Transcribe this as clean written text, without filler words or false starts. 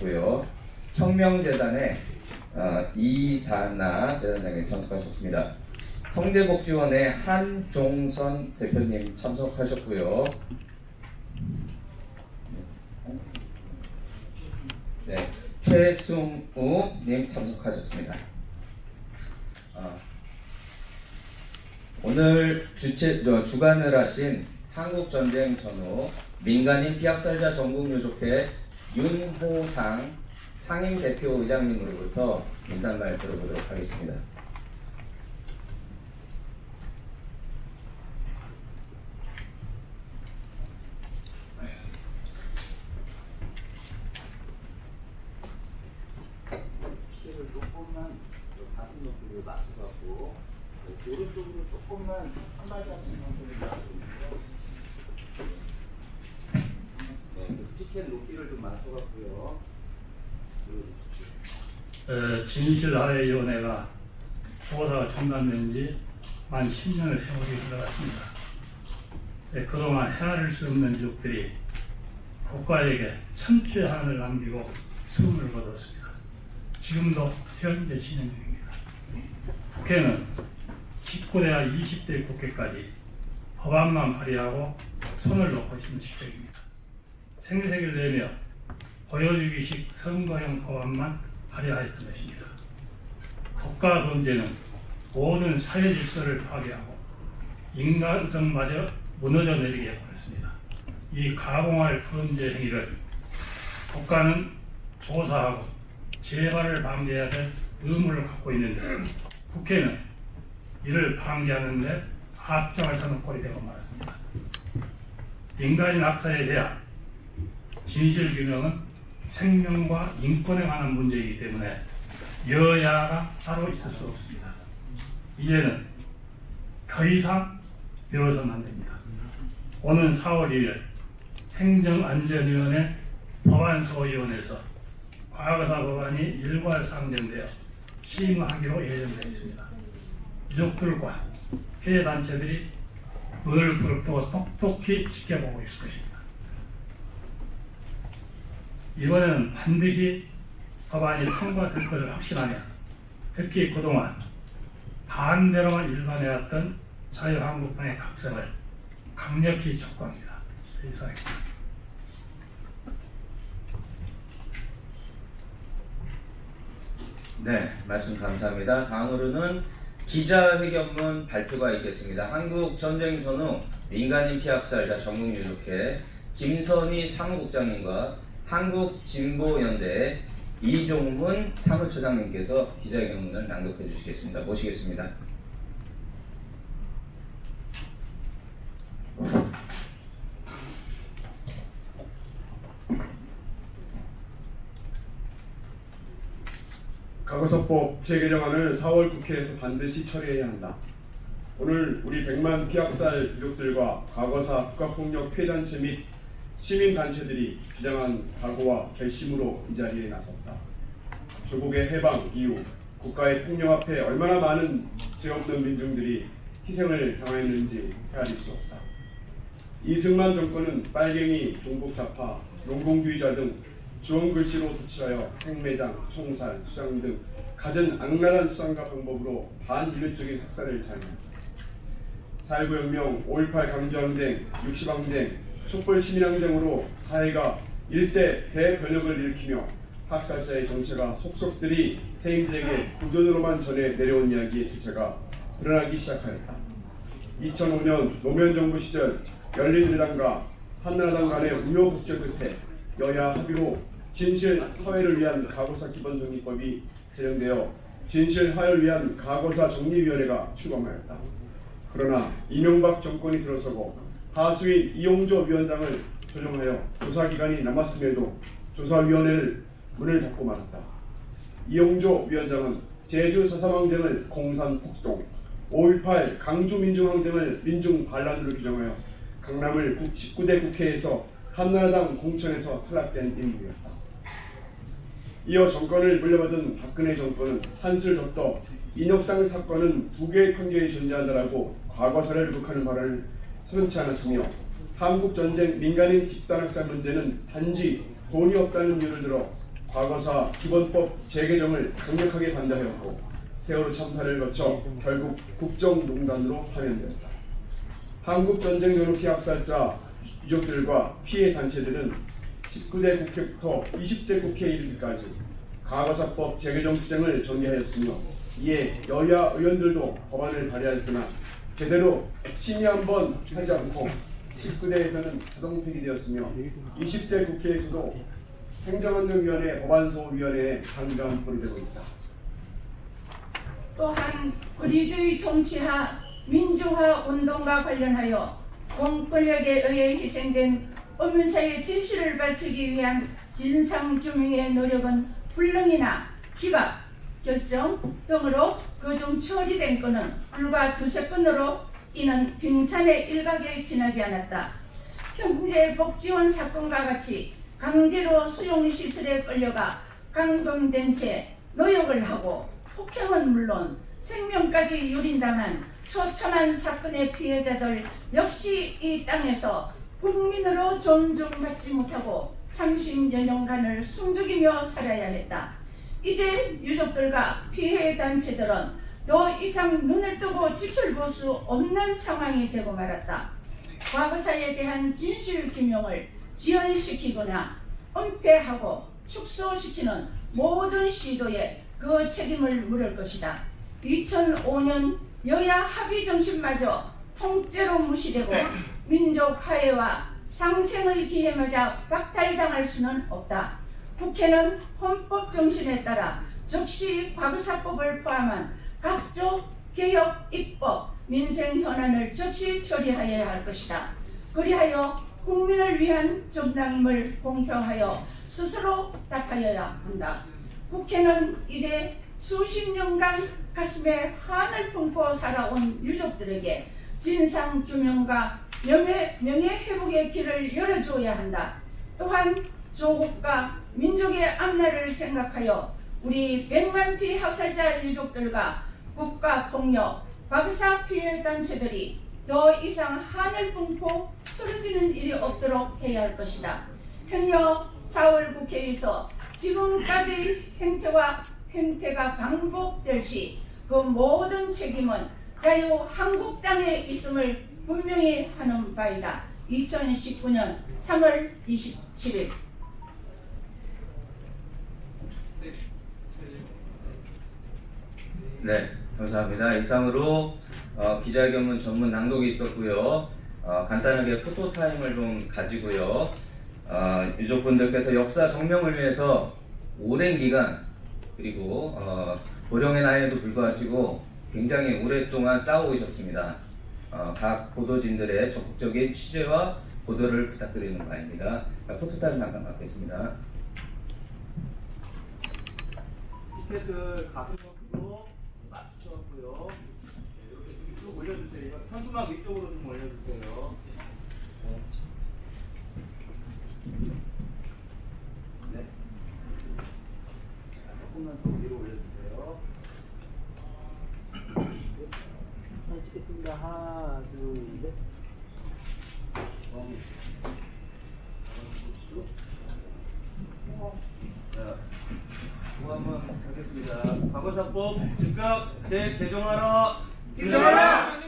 참석하셨고요. 혁명재단의 이다나 재단장님 참석하셨습니다. 통제복지원의 한종선 대표님 참석하셨고요. 네, 최승우님 참석하셨습니다. 오늘 주관을 하신 한국전쟁 전후 민간인 피학살자 전국유족회 윤호상 상임대표 의장님으로부터 인사말 들어보도록 하겠습니다. 키를 조금만 가슴 높이를 맞춰갖고 오른쪽으로 조금만 한마디 하시는 상태를 맞춰주세요. 네, 티켓 높이를 좀 맞춰갖고요. 진실화해위원회가 조사가 중단된 지 만 10년의 세월이 흘러갔습니다. 그동안 헤아릴 수 없는 유족들이 국가에게 천추의 한을 남기고 숨을 거뒀습니다. 지금도 현재 진행 중입니다. 국회는 19대와 20대 국회까지 법안만 발의하고 손을 놓고 있는 시점입니다. 생색을 내며 보여주기식 선거형 법안만 발의하였던 것입니다. 국가 범죄는 모든 사회 질서를 파괴하고 인간성마저 무너져 내리게 해버렸습니다. 이 가공할 범죄 행위를 국가는 조사하고 재발을 방지해야 될 의무를 갖고 있는데 국회는 이를 방지하는 데 합정을 서는 꼴이 되고 말았습니다. 인간인 악사에 대한 진실규명은 생명과 인권에 관한 문제이기 때문에 여야가 따로 있을 수 없습니다. 이제는 더 이상 미뤄서는 안 됩니다. 오는 4월 1일 행정안전위원회 법안소위원회에서 과거사 법안이 일괄 상정되어 심의하기로 예정되어 있습니다. 유족들과 피해단체들이 그를 부릅뜨고 똑똑히 지켜보고 있을 것입니다. 이번에는 반드시 법안이 통과될 것을 확신하며 특히 그동안 반대로만 일관해왔던 자유한국당의 각성을 강력히 촉구합니다. 이상입니다. 네, 말씀 감사합니다. 다음으로는 기자회견문 발표가 있겠습니다. 한국전쟁 전후 민간인 피학살자 전국유족회 김선희 사무국장님과 한국진보연대 이종훈 사무처장님께서 기자회견문을 낭독해 주시겠습니다. 모시겠습니다. 과거사법 재개정안을 4월 국회에서 반드시 처리해야 한다. 오늘 우리 100만 피학살 유족들과 과거사 국가폭력 피해단체 및 시민단체들이 주장한 각오와 결심으로 이 자리에 나섰다. 조국의 해방 이후 국가의 폭력 앞에 얼마나 많은 죄 없는 민중들이 희생을 당했는지 헤아릴 수 없다. 이승만 정권은 빨갱이, 종북좌파, 농공주의자 등 주홍 글씨로 도취하여 생매장, 총살, 수상 등 갖은 악랄한 수단과 방법으로 반인류적인 학살을 자행한다. 4.19 혁명, 5.18 강조항쟁, 60항쟁, 촛불시민항쟁으로 사회가 일대 대변혁을 일으키며 학살자의 정체가 속속들이 세인들에게 구전으로만 전해 내려온 이야기의 주체가 드러나기 시작하였다. 2005년 노무현정부 시절 열린우리당과 한나라당 간의 우여곡절 끝에 여야 합의로 진실화해를 위한 과거사 기본정리법이 제정되어 진실화해를 위한 과거사 정리위원회가 출범하였다. 그러나 이명박 정권이 들어서고 하수인 이용조 위원장을 조정하여 조사기간이 남았음에도 조사위원회를 문을 닫고 말았다. 이용조 위원장은 제주 4.3항쟁을 공산폭동, 5.18 강주민중항쟁을 민중반란으로 규정하여 강남을 19대 국회에서 한나라당 공천에서 탈락된 인물이었다. 이어 정권을 물려받은 박근혜 정권은 한술 더 떠 인혁당 사건은 두 개의 판결이 존재한다라고 과거사를 극하는 발언을 서슴지 않았으며 한국전쟁 민간인 집단학살 문제는 단지 돈이 없다는 이유를 들어 과거사 기본법 재개정을 강력하게 반대하였고 세월호 참사를 거쳐 결국 국정농단으로 파면되었다. 한국전쟁연합회 학살자 유족들과 피해 단체들은 19대 국회부터 20대 국회에 이르기까지 과거사법 재개정 투쟁을 전개하였으며 이에 여야 의원들도 법안을 발의하였으나 제대로 심의 한번 하지 않고 19대에서는 자동 폐기되었으며 20대 국회에서도 행정안전위원회 법안소위원회에 장기간 보류되고 있다. 또한 권위주의 통치하 민주화 운동과 관련하여 공권력에 의해 희생된 의문사의 진실을 밝히기 위한 진상규명의 노력은 불능이나 기각, 결정 등으로 그중 처리된 건은 불과 두세 건으로 이는 빙산의 일각에 지나지 않았다. 경제복지원 사건과 같이 강제로 수용시설에 끌려가 감금된 채 노역을 하고 폭행은 물론 생명까지 유린당한 처참한 사건의 피해자들 역시 이 땅에서 국민으로 존중받지 못하고 30여 년간을 숨죽이며 살아야 했다. 이제 유족들과 피해 단체들은 더 이상 눈을 뜨고 지켜볼 수 없는 상황이 되고 말았다. 과거사에 대한 진실 규명을 지연시키거나 은폐하고 축소시키는 모든 시도에 그 책임을 물을 것이다. 2005년 여야 합의 정신마저 통째로 무시되고 민족 화해와 상생의 기회 맞아 박탈당할 수는 없다. 국회는 헌법 정신에 따라 즉시 과거사법을 포함한 각종 개혁 입법, 민생 현안을 즉시 처리하여야 할 것이다. 그리하여 국민을 위한 정당임을 공표하여 스스로 답하여야 한다. 국회는 이제 수십 년간 가슴에 한을 품고 살아온 유족들에게 진상규명과 명예회복의 길을 열어줘야 한다. 또한 조국과 민족의 앞날을 생각하여 우리 100만 피 학살자 유족들과 국가폭력, 과거사 피해 단체들이 더 이상 한을 품고 쓰러지는 일이 없도록 해야 할 것이다. 행여 4월 국회에서 지금까지의 행태가 반복될 시 그 모든 책임은 자유한국당에 있음을 분명히 하는 바이다. 2019년 3월 27일 네, 감사합니다. 이상으로 기자회견문 전문 낭독이 있었고요. 간단하게 포토타임을 좀 가지고요. 유족분들께서 역사 정명을 위해서 오랜 기간 그리고 고령의 나이에도 불구하고 굉장히 오랫동안 싸워오셨습니다. 각 보도진들의 적극적인 취재와 보도를 부탁드리는 바입니다. 포토타임 잠깐 갖겠습니다. 티켓을 가슴으로 맞추었고요. 네, 이렇게 쭉 올려주세요. 이거 선수막 위쪽으로 좀 올려주세요. 네. 조금만 더 위로 올려주세요. 하나 찍겠습니다. 하나, 둘, 셋. 자, 뭐 한번 하겠습니다. 과거사법 즉각 재개정하라. 개정하라.